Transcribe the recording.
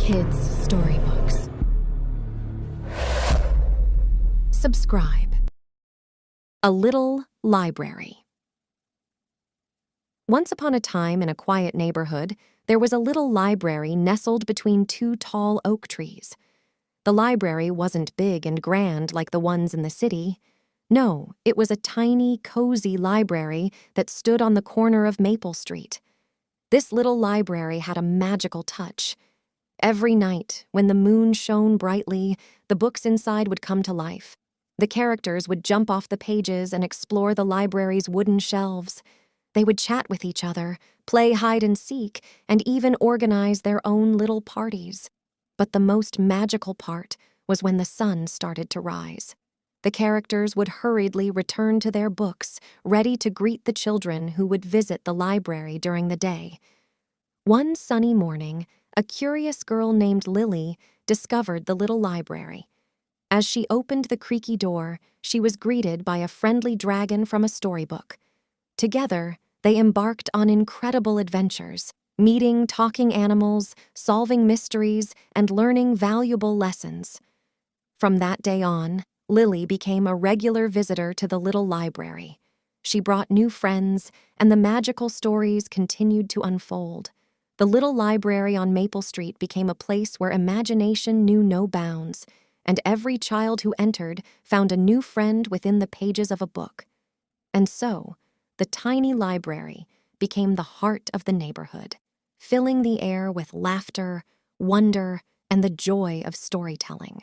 Kids Storybooks. Subscribe. A Little Library. Once upon a time in a quiet neighborhood, there was a little library nestled between two tall oak trees. The library wasn't big and grand like the ones in the city. No, it was a tiny, cozy library that stood on the corner of Maple Street. This little library had a magical touch. Every night, when the moon shone brightly, the books inside would come to life. The characters would jump off the pages and explore the library's wooden shelves. They would chat with each other, play hide and seek, and even organize their own little parties. But the most magical part was when the sun started to rise. The characters would hurriedly return to their books, ready to greet the children who would visit the library during the day. One sunny morning, a curious girl named Lily discovered the little library. As she opened the creaky door, she was greeted by a friendly dragon from a storybook. Together, they embarked on incredible adventures, meeting talking animals, solving mysteries, and learning valuable lessons. From that day on, Lily became a regular visitor to the little library. She brought new friends, and the magical stories continued to unfold. The little library on Maple Street became a place where imagination knew no bounds, and every child who entered found a new friend within the pages of a book. And so, the tiny library became the heart of the neighborhood, filling the air with laughter, wonder, and the joy of storytelling.